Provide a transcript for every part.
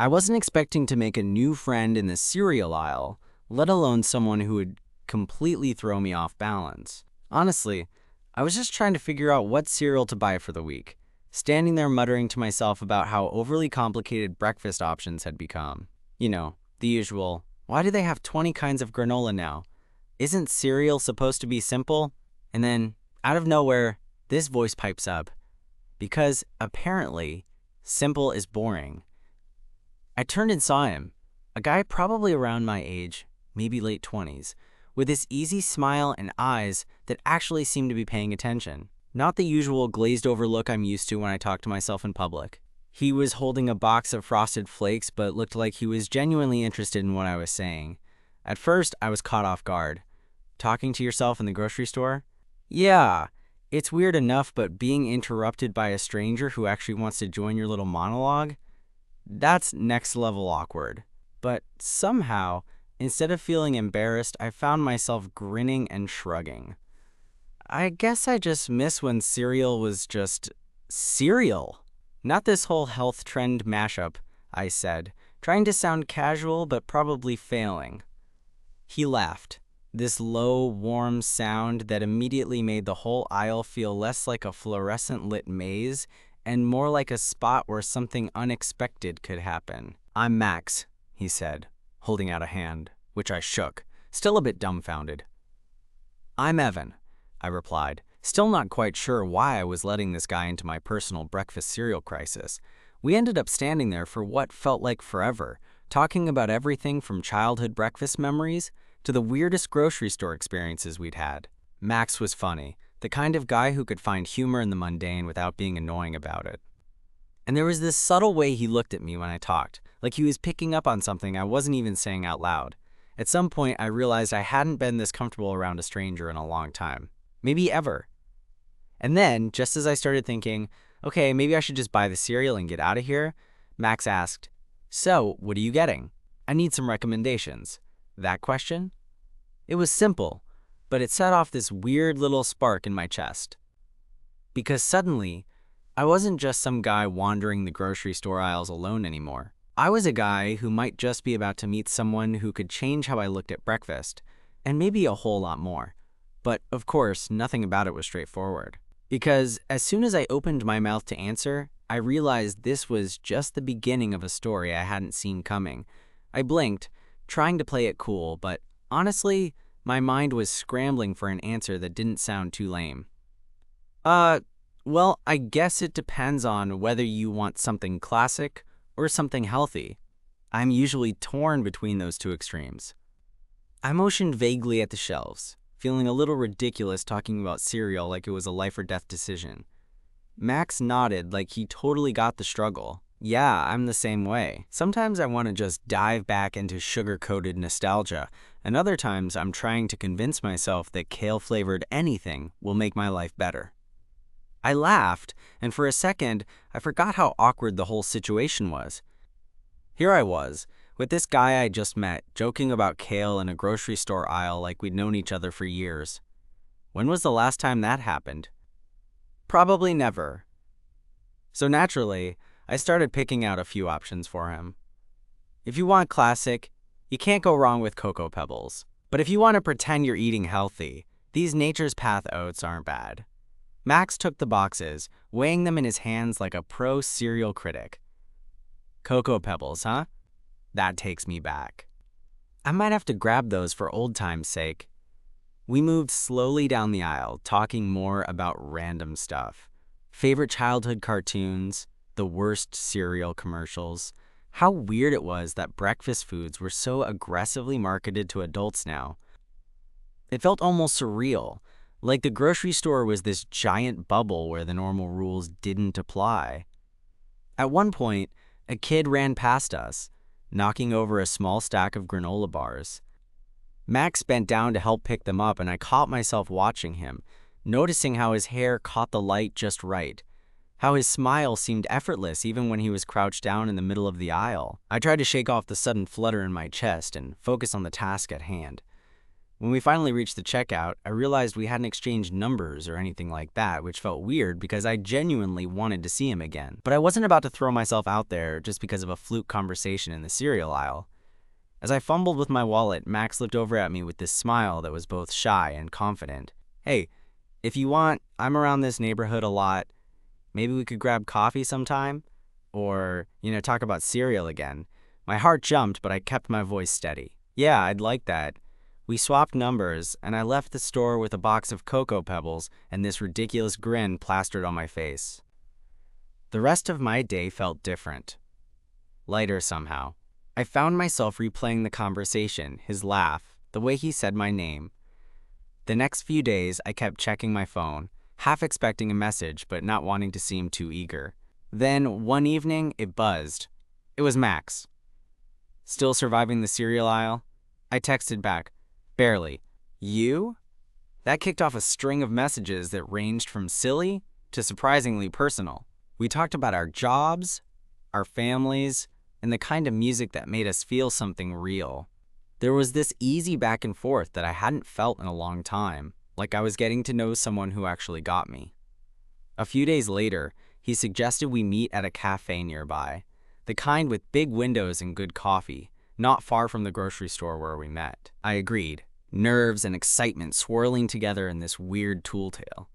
I wasn't expecting to make a new friend in the cereal aisle, let alone someone who would completely throw me off balance. Honestly, I was just trying to figure out what cereal to buy for the week, standing there muttering to myself about how overly complicated breakfast options had become. You know, the usual, why do they have 20 kinds of granola now? Isn't cereal supposed to be simple? And then, out of nowhere, this voice pipes up. Because, apparently, simple is boring. I turned and saw him, a guy probably around my age, maybe late 20s, with this easy smile and eyes that actually seemed to be paying attention. Not the usual glazed-over look I'm used to when I talk to myself in public. He was holding a box of Frosted Flakes, but looked like he was genuinely interested in what I was saying. At first, I was caught off guard. Talking to yourself in the grocery store? Yeah, it's weird enough, but being interrupted by a stranger who actually wants to join your little monologue? That's next level awkward. But somehow, instead of feeling embarrassed, I found myself grinning and shrugging. I guess I just miss when cereal was just cereal. Not this whole health trend mashup, I said, trying to sound casual but probably failing. He laughed, this low, warm sound that immediately made the whole aisle feel less like a fluorescent lit maze and more like a spot where something unexpected could happen. I'm Max, he said, holding out a hand, which I shook, still a bit dumbfounded. I'm Evan, I replied, still not quite sure why I was letting this guy into my personal breakfast cereal crisis. We ended up standing there for what felt like forever, talking about everything from childhood breakfast memories to the weirdest grocery store experiences we'd had. Max was funny, the kind of guy who could find humor in the mundane without being annoying about it. And there was this subtle way he looked at me when I talked, like he was picking up on something I wasn't even saying out loud. At some point, I realized I hadn't been this comfortable around a stranger in a long time. Maybe ever. And then, just as I started thinking, okay, maybe I should just buy the cereal and get out of here, Max asked, "So, what are you getting? I need some recommendations." That question? It was simple, but it set off this weird little spark in my chest. Because suddenly, I wasn't just some guy wandering the grocery store aisles alone anymore. I was a guy who might just be about to meet someone who could change how I looked at breakfast, and maybe a whole lot more. But, of course, nothing about it was straightforward. Because as soon as I opened my mouth to answer, I realized this was just the beginning of a story I hadn't seen coming. I blinked, trying to play it cool, but honestly, my mind was scrambling for an answer that didn't sound too lame. Well, I guess it depends on whether you want something classic or something healthy. I'm usually torn between those two extremes. I motioned vaguely at the shelves, feeling a little ridiculous talking about cereal like it was a life or death decision. Max nodded like he totally got the struggle. Yeah, I'm the same way. Sometimes I want to just dive back into sugar-coated nostalgia, and other times I'm trying to convince myself that kale-flavored anything will make my life better. I laughed, and for a second, I forgot how awkward the whole situation was. Here I was, with this guy I just met, joking about kale in a grocery store aisle like we'd known each other for years. When was the last time that happened? Probably never. So naturally, I started picking out a few options for him. If you want classic, you can't go wrong with Cocoa Pebbles. But if you want to pretend you're eating healthy, these Nature's Path oats aren't bad. Max took the boxes, weighing them in his hands like a pro cereal critic. Cocoa Pebbles, huh? That takes me back. I might have to grab those for old time's sake. We moved slowly down the aisle, talking more about random stuff. Favorite childhood cartoons, the worst cereal commercials, how weird it was that breakfast foods were so aggressively marketed to adults now. It felt almost surreal, like the grocery store was this giant bubble where the normal rules didn't apply. At one point, a kid ran past us, knocking over a small stack of granola bars. Max bent down to help pick them up, and I caught myself watching him, noticing how his hair caught the light just right, how his smile seemed effortless even when he was crouched down in the middle of the aisle. I tried to shake off the sudden flutter in my chest and focus on the task at hand. When we finally reached the checkout, I realized we hadn't exchanged numbers or anything like that, which felt weird because I genuinely wanted to see him again. But I wasn't about to throw myself out there just because of a fluke conversation in the cereal aisle. As I fumbled with my wallet, Max looked over at me with this smile that was both shy and confident. "Hey, if you want, I'm around this neighborhood a lot. Maybe we could grab coffee sometime? Or, talk about cereal again." My heart jumped, but I kept my voice steady. "Yeah, I'd like that." We swapped numbers, and I left the store with a box of Cocoa Pebbles and this ridiculous grin plastered on my face. The rest of my day felt different. Lighter somehow. I found myself replaying the conversation, his laugh, the way he said my name. The next few days, I kept checking my phone, half expecting a message but not wanting to seem too eager. Then, one evening, it buzzed. It was Max. "Still surviving the cereal aisle?" I texted back. "Barely." "You?" That kicked off a string of messages that ranged from silly to surprisingly personal. We talked about our jobs, our families, and the kind of music that made us feel something real. There was this easy back and forth that I hadn't felt in a long time, like I was getting to know someone who actually got me. A few days later, he suggested we meet at a cafe nearby, the kind with big windows and good coffee, not far from the grocery store where we met. I agreed, nerves and excitement swirling together in this weird tool tale.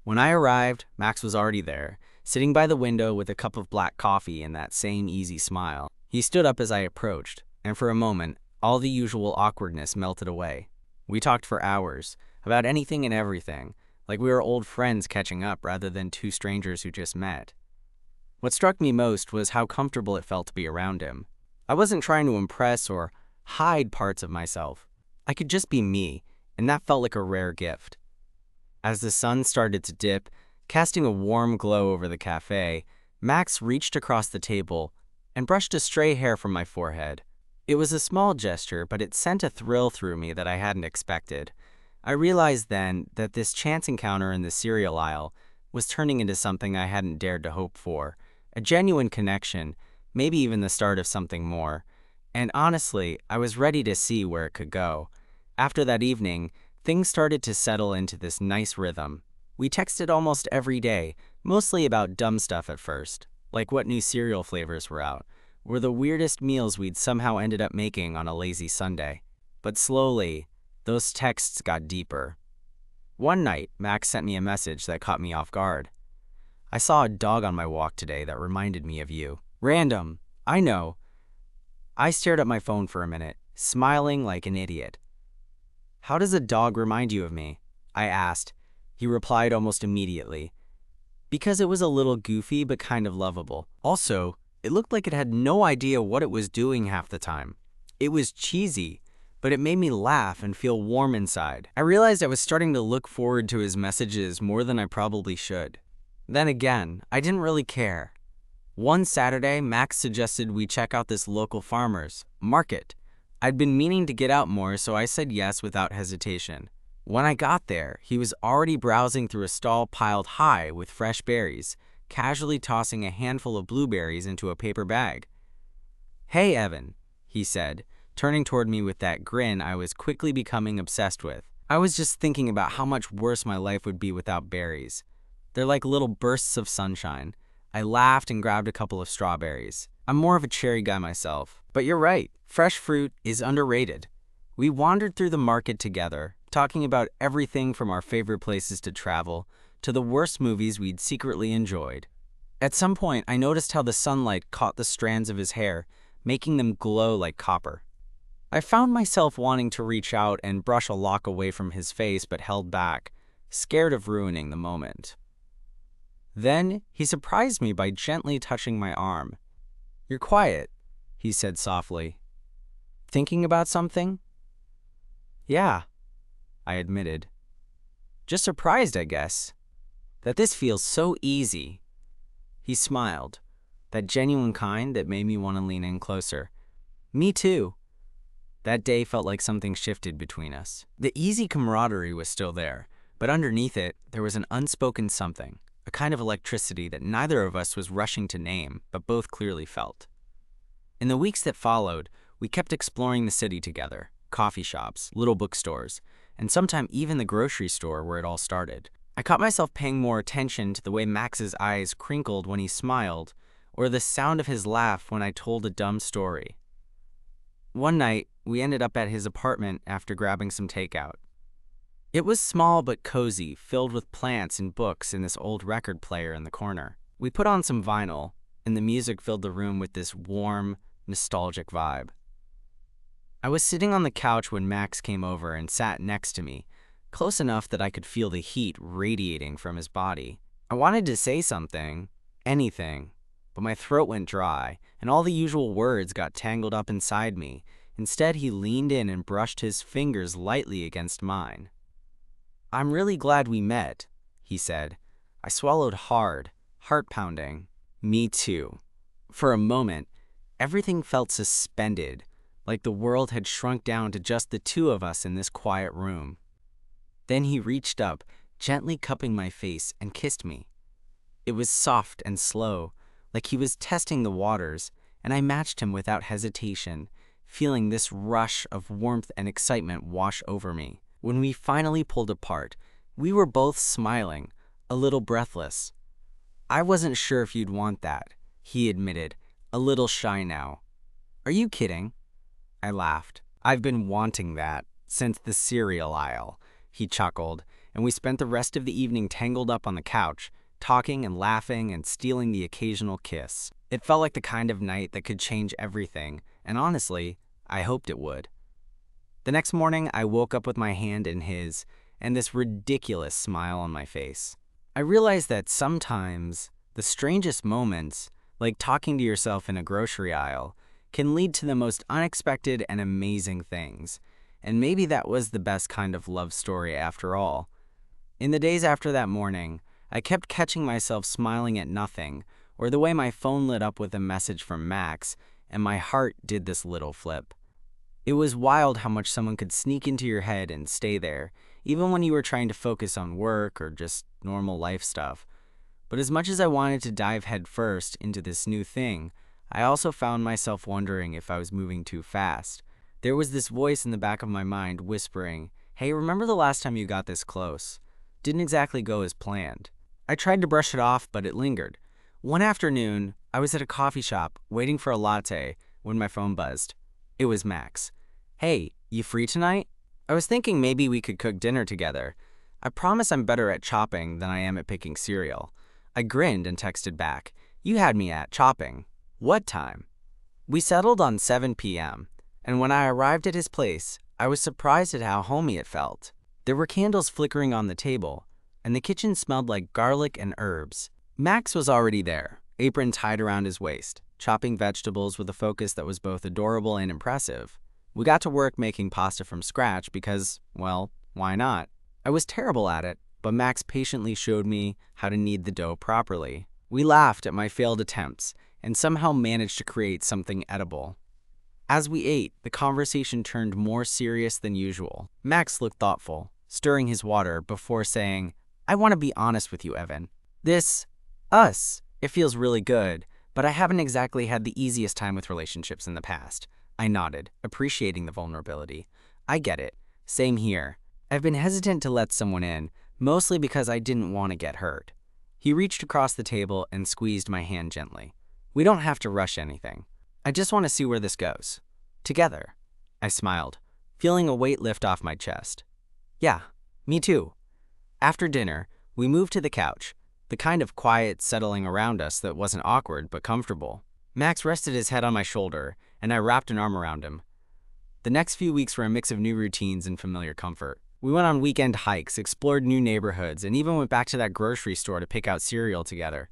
When I arrived, Max was already there, sitting by the window with a cup of black coffee and that same easy smile. He stood up as I approached, and for a moment, all the usual awkwardness melted away. We talked for hours, about anything and everything, like we were old friends catching up rather than two strangers who just met. What struck me most was how comfortable it felt to be around him. I wasn't trying to impress or hide parts of myself. I could just be me, and that felt like a rare gift. As the sun started to dip, casting a warm glow over the cafe, Max reached across the table and brushed a stray hair from my forehead. It was a small gesture, but it sent a thrill through me that I hadn't expected. I realized then that this chance encounter in the cereal aisle was turning into something I hadn't dared to hope for, a genuine connection, maybe even the start of something more. And honestly, I was ready to see where it could go. After that evening, things started to settle into this nice rhythm. We texted almost every day, mostly about dumb stuff at first, like what new cereal flavors were out, or the weirdest meals we'd somehow ended up making on a lazy Sunday. But slowly, those texts got deeper. One night, Max sent me a message that caught me off guard. "I saw a dog on my walk today that reminded me of you." Random, I know. I stared at my phone for a minute, smiling like an idiot. "How does a dog remind you of me?" I asked. He replied almost immediately. "Because it was a little goofy but kind of lovable. Also, it looked like it had no idea what it was doing half the time. It was cheesy, but it made me laugh and feel warm inside." I realized I was starting to look forward to his messages more than I probably should. Then again, I didn't really care. One Saturday, Max suggested we check out this local farmer's market. I'd been meaning to get out more, so I said yes without hesitation. When I got there, he was already browsing through a stall piled high with fresh berries, casually tossing a handful of blueberries into a paper bag. "Hey, Evan," he said, turning toward me with that grin I was quickly becoming obsessed with. I was just thinking about how much worse my life would be without berries. They're like little bursts of sunshine. I laughed and grabbed a couple of strawberries. I'm more of a cherry guy myself. But you're right, fresh fruit is underrated. We wandered through the market together, talking about everything from our favorite places to travel to the worst movies we'd secretly enjoyed. At some point, I noticed how the sunlight caught the strands of his hair, making them glow like copper. I found myself wanting to reach out and brush a lock away from his face but held back, scared of ruining the moment. Then, he surprised me by gently touching my arm. "You're quiet," he said softly. "Thinking about something?" "Yeah," I admitted. "Just surprised, I guess, that this feels so easy." He smiled, that genuine kind that made me want to lean in closer. "Me too." That day felt like something shifted between us. The easy camaraderie was still there, but underneath it, there was an unspoken something, a kind of electricity that neither of us was rushing to name, but both clearly felt. In the weeks that followed, we kept exploring the city together, coffee shops, little bookstores, and sometimes even the grocery store where it all started. I caught myself paying more attention to the way Max's eyes crinkled when he smiled, or the sound of his laugh when I told a dumb story. One night, we ended up at his apartment after grabbing some takeout. It was small but cozy, filled with plants and books and this old record player in the corner. We put on some vinyl, and the music filled the room with this warm, nostalgic vibe. I was sitting on the couch when Max came over and sat next to me, close enough that I could feel the heat radiating from his body. I wanted to say something, anything, but my throat went dry, and all the usual words got tangled up inside me. Instead, he leaned in and brushed his fingers lightly against mine. "I'm really glad we met," he said. I swallowed hard, heart pounding. Me too. For a moment, everything felt suspended, like the world had shrunk down to just the two of us in this quiet room. Then he reached up, gently cupping my face, and kissed me. It was soft and slow, like he was testing the waters, and I matched him without hesitation, feeling this rush of warmth and excitement wash over me. When we finally pulled apart, we were both smiling, a little breathless. "I wasn't sure if you'd want that," he admitted, a little shy now. "Are you kidding?" I laughed. "I've been wanting that since the cereal aisle," he chuckled, and we spent the rest of the evening tangled up on the couch, talking and laughing and stealing the occasional kiss. It felt like the kind of night that could change everything, and honestly, I hoped it would. The next morning, I woke up with my hand in his, and this ridiculous smile on my face. I realized that sometimes the strangest moments, like talking to yourself in a grocery aisle, can lead to the most unexpected and amazing things. And maybe that was the best kind of love story after all. In the days after that morning, I kept catching myself smiling at nothing, or the way my phone lit up with a message from Max, and my heart did this little flip. It was wild how much someone could sneak into your head and stay there, even when you were trying to focus on work or just normal life stuff. But as much as I wanted to dive headfirst into this new thing, I also found myself wondering if I was moving too fast. There was this voice in the back of my mind whispering, "Hey, remember the last time you got this close? Didn't exactly go as planned." I tried to brush it off, but it lingered. One afternoon, I was at a coffee shop waiting for a latte when my phone buzzed. It was Max. "Hey, you free tonight? I was thinking maybe we could cook dinner together. I promise I'm better at chopping than I am at picking cereal." I grinned and texted back, "You had me at chopping. What time?" We settled on 7 p.m., and when I arrived at his place, I was surprised at how homey it felt. There were candles flickering on the table, and the kitchen smelled like garlic and herbs. Max was already there, apron tied around his waist, chopping vegetables with a focus that was both adorable and impressive. We got to work making pasta from scratch because, well, why not? I was terrible at it, but Max patiently showed me how to knead the dough properly. We laughed at my failed attempts and somehow managed to create something edible. As we ate, the conversation turned more serious than usual. Max looked thoughtful, stirring his water before saying, "I want to be honest with you, Evan. It feels really good, but I haven't exactly had the easiest time with relationships in the past." I nodded, appreciating the vulnerability. "I get it. Same here. I've been hesitant to let someone in, mostly because I didn't want to get hurt." He reached across the table and squeezed my hand gently. "We don't have to rush anything. I just want to see where this goes. Together." I smiled, feeling a weight lift off my chest. "Yeah, me too." After dinner, we moved to the couch, the kind of quiet settling around us that wasn't awkward but comfortable. Max rested his head on my shoulder, and I wrapped an arm around him. The next few weeks were a mix of new routines and familiar comfort. We went on weekend hikes, explored new neighborhoods, and even went back to that grocery store to pick out cereal together,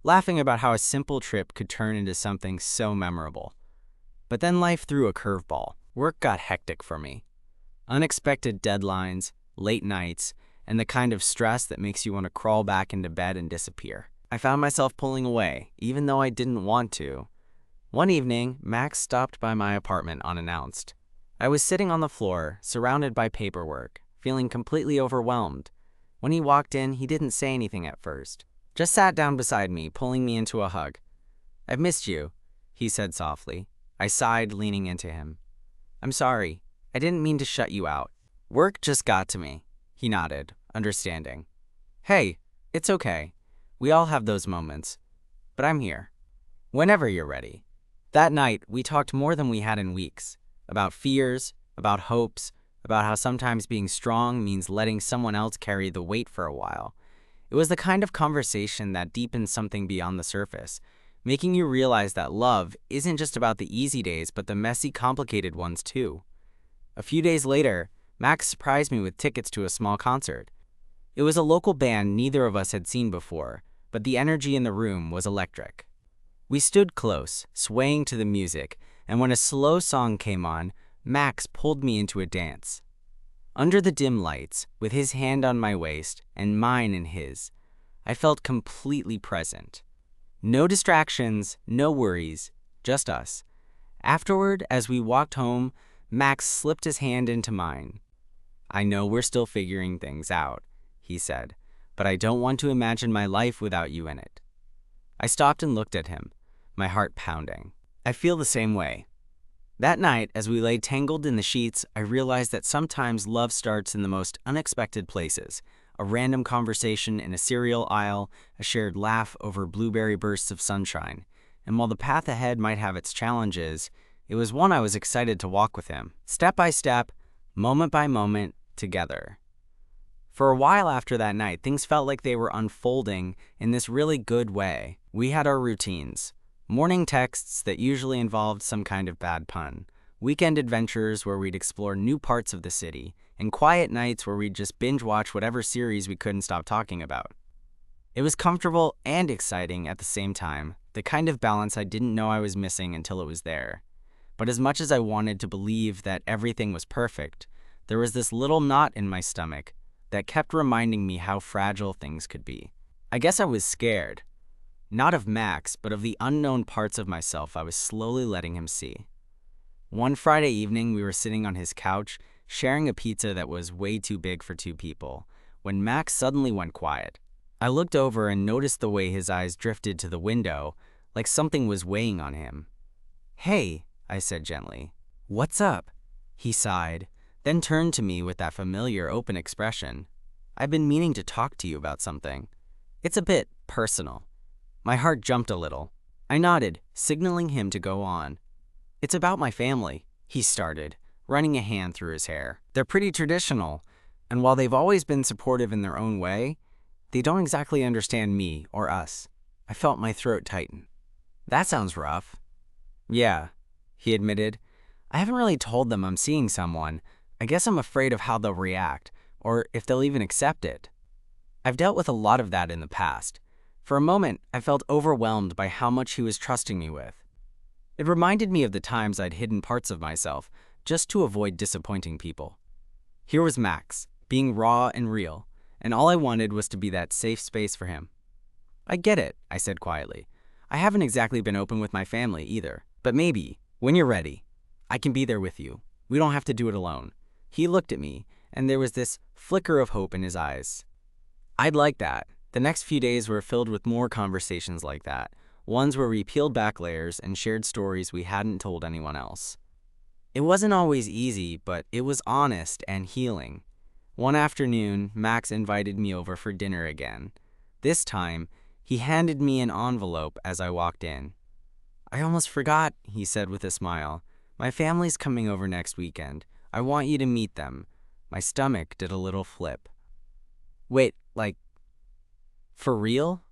laughing about how a simple trip could turn into something so memorable. But then life threw a curveball. Work got hectic for me. Unexpected deadlines, late nights, and the kind of stress that makes you want to crawl back into bed and disappear. I found myself pulling away, even though I didn't want to. One evening, Max stopped by my apartment unannounced. I was sitting on the floor, surrounded by paperwork, feeling completely overwhelmed. When he walked in, he didn't say anything at first. Just sat down beside me, pulling me into a hug. "I've missed you," he said softly. I sighed, leaning into him. "I'm sorry. I I didn't mean to shut you out. Work just got to me. He nodded, understanding. Hey, it's okay. We all have those moments. But I'm here. Whenever you're ready. That night, we talked more than we had in weeks. About fears, about hopes, about how sometimes being strong means letting someone else carry the weight for a while. It was the kind of conversation that deepens something beyond the surface, making you realize that love isn't just about the easy days, but the messy, complicated ones too. A few days later, Max surprised me with tickets to a small concert. It was a local band neither of us had seen before, but the energy in the room was electric. We stood close, swaying to the music, and when a slow song came on, Max pulled me into a dance. Under the dim lights, with his hand on my waist and mine in his, I felt completely present. No distractions, no worries, just us. Afterward, as we walked home, Max slipped his hand into mine. I know we're still figuring things out, he said, but I don't want to imagine my life without you in it. I stopped and looked at him, my heart pounding. I feel the same way. That night, as we lay tangled in the sheets, I realized that sometimes love starts in the most unexpected places. A random conversation in a cereal aisle, a shared laugh over blueberry bursts of sunshine. And while the path ahead might have its challenges, it was one I was excited to walk with him, step by step, moment by moment, together. For a while after that night, things felt like they were unfolding in this really good way. We had our routines. Morning texts that usually involved some kind of bad pun, weekend adventures where we'd explore new parts of the city, and quiet nights where we'd just binge-watch whatever series we couldn't stop talking about. It was comfortable and exciting at the same time, the kind of balance I didn't know I was missing until it was there. But as much as I wanted to believe that everything was perfect, there was this little knot in my stomach that kept reminding me how fragile things could be. I guess I was scared. Not of Max, but of the unknown parts of myself I was slowly letting him see. One Friday evening, we were sitting on his couch, sharing a pizza that was way too big for two people, when Max suddenly went quiet. I looked over and noticed the way his eyes drifted to the window, like something was weighing on him. "Hey," I said gently. "What's up?" He sighed, then turned to me with that familiar open expression. "I've been meaning to talk to you about something. It's a bit personal." My heart jumped a little. I nodded, signaling him to go on. "It's about my family," he started, running a hand through his hair. "They're pretty traditional, and while they've always been supportive in their own way, they don't exactly understand me or us." I felt my throat tighten. "That sounds rough." "Yeah," he admitted. "I haven't really told them I'm seeing someone. I guess I'm afraid of how they'll react, or if they'll even accept it. I've dealt with a lot of that in the past. For a moment, I felt overwhelmed by how much he was trusting me with. It reminded me of the times I'd hidden parts of myself just to avoid disappointing people. Here was Max, being raw and real, and all I wanted was to be that safe space for him. "I get it," I said quietly. "I haven't exactly been open with my family either, but maybe, when you're ready, I can be there with you. We don't have to do it alone." He looked at me, and there was this flicker of hope in his eyes. I'd like that. The next few days were filled with more conversations like that, ones where we peeled back layers and shared stories we hadn't told anyone else. It wasn't always easy, but it was honest and healing. One afternoon, Max invited me over for dinner again. This time, he handed me an envelope as I walked in. "I almost forgot," he said with a smile. "My family's coming over next weekend. I want you to meet them." My stomach did a little flip. "Wait, like, for real?"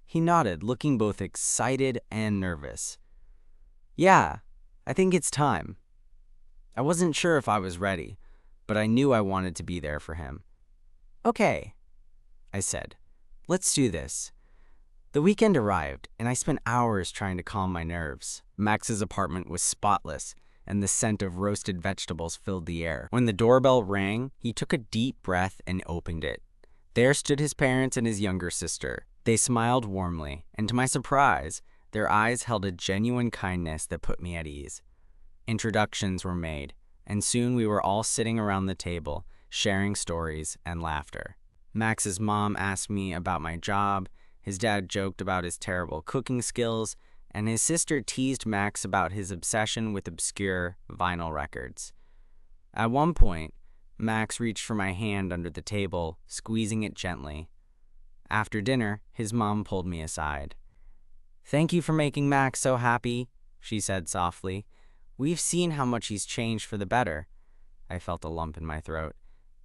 He nodded, looking both excited and nervous. "Yeah, I think it's time." I wasn't sure if I was ready, but I knew I wanted to be there for him. "Okay," I said. "Let's do this." The weekend arrived, and I spent hours trying to calm my nerves. Max's apartment was spotless, and the scent of roasted vegetables filled the air. When the doorbell rang, he took a deep breath and opened it. There stood his parents and his younger sister. They smiled warmly, and to my surprise, their eyes held a genuine kindness that put me at ease. Introductions were made, and soon we were all sitting around the table, sharing stories and laughter. Max's mom asked me about my job, his dad joked about his terrible cooking skills, and his sister teased Max about his obsession with obscure vinyl records. At one point, Max reached for my hand under the table, squeezing it gently. After dinner, his mom pulled me aside. "Thank you for making Max so happy," she said softly. "We've seen how much he's changed for the better." I felt a lump in my throat.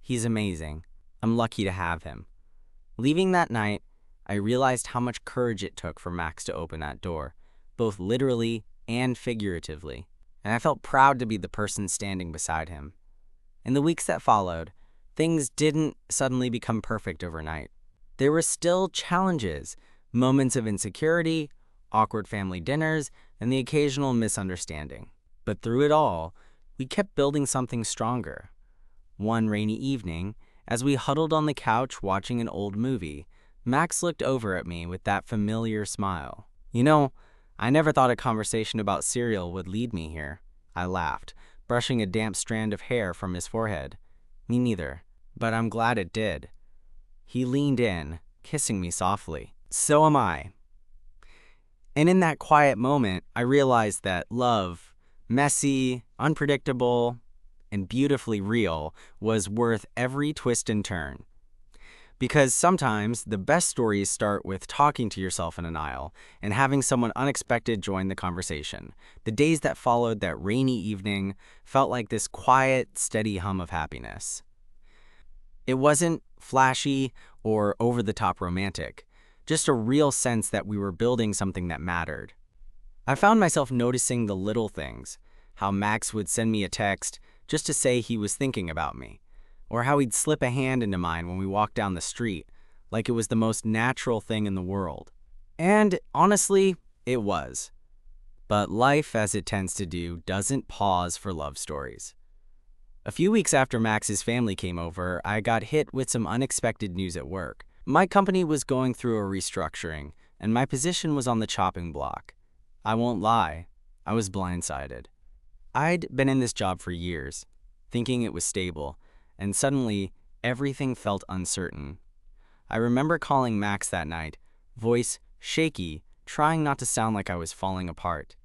He's amazing. I'm lucky to have him. Leaving that night, I realized how much courage it took for Max to open that door, both literally and figuratively, and I felt proud to be the person standing beside him. In the weeks that followed, things didn't suddenly become perfect overnight. There were still challenges, moments of insecurity, awkward family dinners, and the occasional misunderstanding. But through it all, we kept building something stronger. One rainy evening, as we huddled on the couch watching an old movie, Max looked over at me with that familiar smile. "You know, I never thought a conversation about cereal would lead me here." I laughed, brushing a damp strand of hair from his forehead. "Me neither, but I'm glad it did." He leaned in, kissing me softly. "So am I." And in that quiet moment, I realized that love, messy, unpredictable, and beautifully real, was worth every twist and turn. Because sometimes the best stories start with talking to yourself in an aisle and having someone unexpected join the conversation. The days that followed that rainy evening felt like this quiet, steady hum of happiness. It wasn't flashy or over-the-top romantic, just a real sense that we were building something that mattered. I found myself noticing the little things, how Max would send me a text just to say he was thinking about me, or how he'd slip a hand into mine when we walked down the street, like it was the most natural thing in the world. And honestly, it was. But life, as it tends to do, doesn't pause for love stories. A few weeks after Max's family came over, I got hit with some unexpected news at work. My company was going through a restructuring, and my position was on the chopping block. I won't lie, I was blindsided. I'd been in this job for years, thinking it was stable, and suddenly, everything felt uncertain. I remember calling Max that night, voice shaky, trying not to sound like I was falling apart.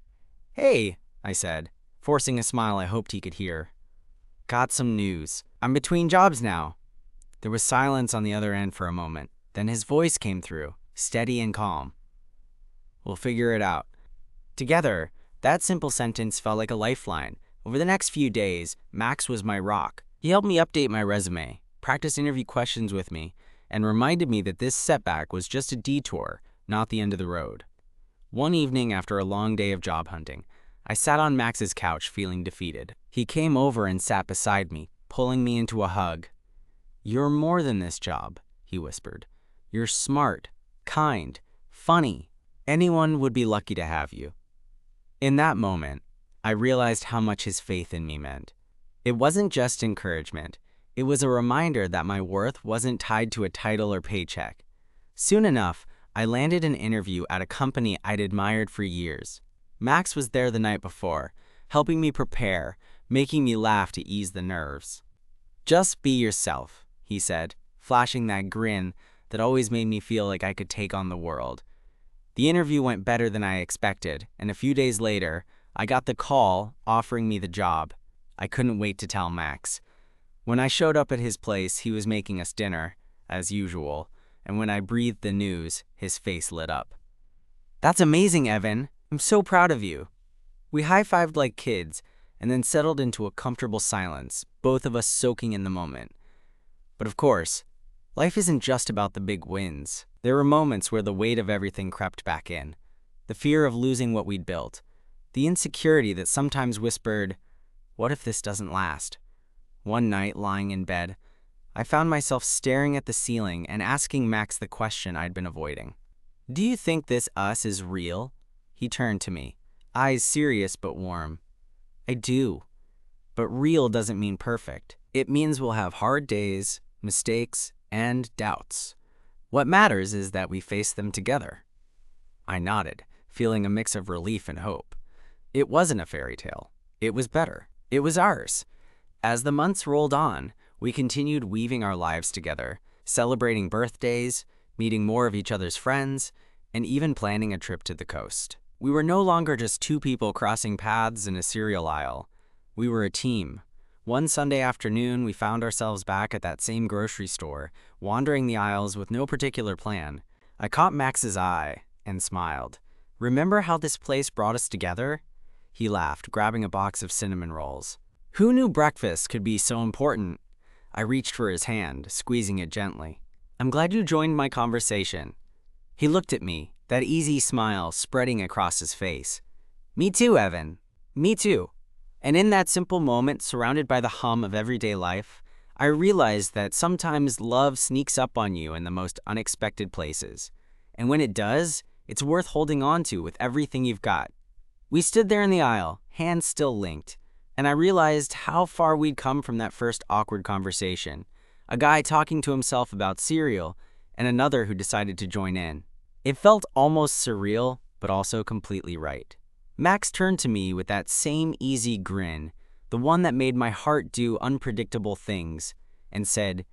"Hey," I said, forcing a smile I hoped he could hear. "Got some news. I'm between jobs now." There was silence on the other end for a moment. Then his voice came through, steady and calm. "We'll figure it out." Together, that simple sentence felt like a lifeline. Over the next few days, Max was my rock. He helped me update my resume, practice interview questions with me, and reminded me that this setback was just a detour, not the end of the road. One evening after a long day of job hunting, I sat on Max's couch feeling defeated. He came over and sat beside me, pulling me into a hug. "You're more than this job," he whispered. "You're smart, kind, funny. Anyone would be lucky to have you." In that moment, I realized how much his faith in me meant. It wasn't just encouragement. It was a reminder that my worth wasn't tied to a title or paycheck. Soon enough, I landed an interview at a company I'd admired for years. Max was there the night before, helping me prepare, making me laugh to ease the nerves. "Just be yourself," he said, flashing that grin that always made me feel like I could take on the world. The interview went better than I expected, and a few days later, I got the call offering me the job. I couldn't wait to tell Max. When I showed up at his place, he was making us dinner, as usual, and when I breathed the news, his face lit up. "That's amazing, Evan. I'm so proud of you." We high-fived like kids, and then settled into a comfortable silence, both of us soaking in the moment. But of course, life isn't just about the big wins. There were moments where the weight of everything crept back in. The fear of losing what we'd built. The insecurity that sometimes whispered, "What if this doesn't last?" One night, lying in bed, I found myself staring at the ceiling and asking Max the question I'd been avoiding. "Do you think this us is real?" He turned to me, eyes serious but warm. "I do. But real doesn't mean perfect. It means we'll have hard days, mistakes, and doubts. What matters is that we face them together." I nodded, feeling a mix of relief and hope. It wasn't a fairy tale. It was better. It was ours. As the months rolled on, we continued weaving our lives together, celebrating birthdays, meeting more of each other's friends, and even planning a trip to the coast. We were no longer just two people crossing paths in a cereal aisle. We were a team, One Sunday afternoon, we found ourselves back at that same grocery store, wandering the aisles with no particular plan. I caught Max's eye and smiled. "Remember how this place brought us together?" He laughed, grabbing a box of cinnamon rolls. "Who knew breakfast could be so important?" I reached for his hand, squeezing it gently. "I'm glad you joined my conversation." He looked at me, that easy smile spreading across his face. "Me too, Evan. Me too." And in that simple moment, surrounded by the hum of everyday life, I realized that sometimes love sneaks up on you in the most unexpected places. And when it does, it's worth holding on to with everything you've got. We stood there in the aisle, hands still linked, and I realized how far we'd come from that first awkward conversation. A guy talking to himself about cereal, and another who decided to join in. It felt almost surreal, but also completely right. Max turned to me with that same easy grin, the one that made my heart do unpredictable things, and said,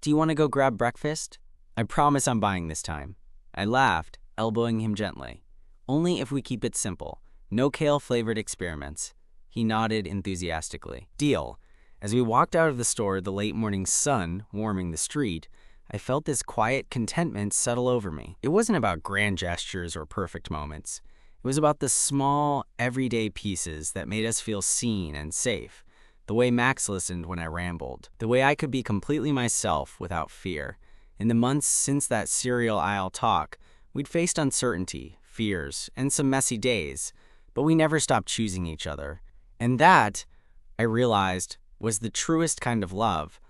"Do you want to go grab breakfast? I promise I'm buying this time." I laughed, elbowing him gently. "Only if we keep it simple. No kale-flavored experiments." He nodded enthusiastically. "Deal." As we walked out of the store, the late morning sun warming the street, I felt this quiet contentment settle over me. It wasn't about grand gestures or perfect moments. It was about the small, everyday pieces that made us feel seen and safe. The way Max listened when I rambled. The way I could be completely myself without fear. In the months since that cereal aisle talk, we'd faced uncertainty, fears, and some messy days, but we never stopped choosing each other. And that, I realized, was the truest kind of love.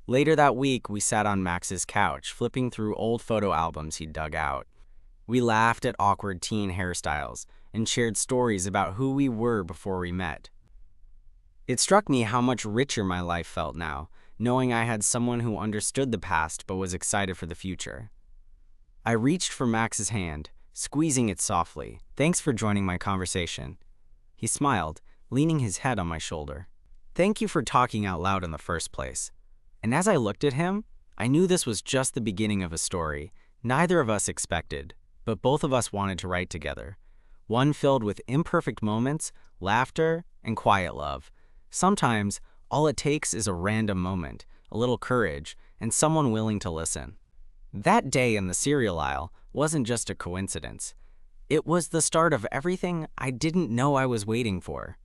Later that week, we sat on Max's couch, flipping through old photo albums he'd dug out. We laughed at awkward teen hairstyles and shared stories about who we were before we met. It struck me how much richer my life felt now, knowing I had someone who understood the past but was excited for the future. I reached for Max's hand, squeezing it softly. "Thanks for joining my conversation." He smiled, leaning his head on my shoulder. "Thank you for talking out loud in the first place." And as I looked at him, I knew this was just the beginning of a story neither of us expected, but both of us wanted to write together. One filled with imperfect moments, laughter, and quiet love. Sometimes, all it takes is a random moment, a little courage, and someone willing to listen. That day in the cereal aisle wasn't just a coincidence. It was the start of everything I didn't know I was waiting for.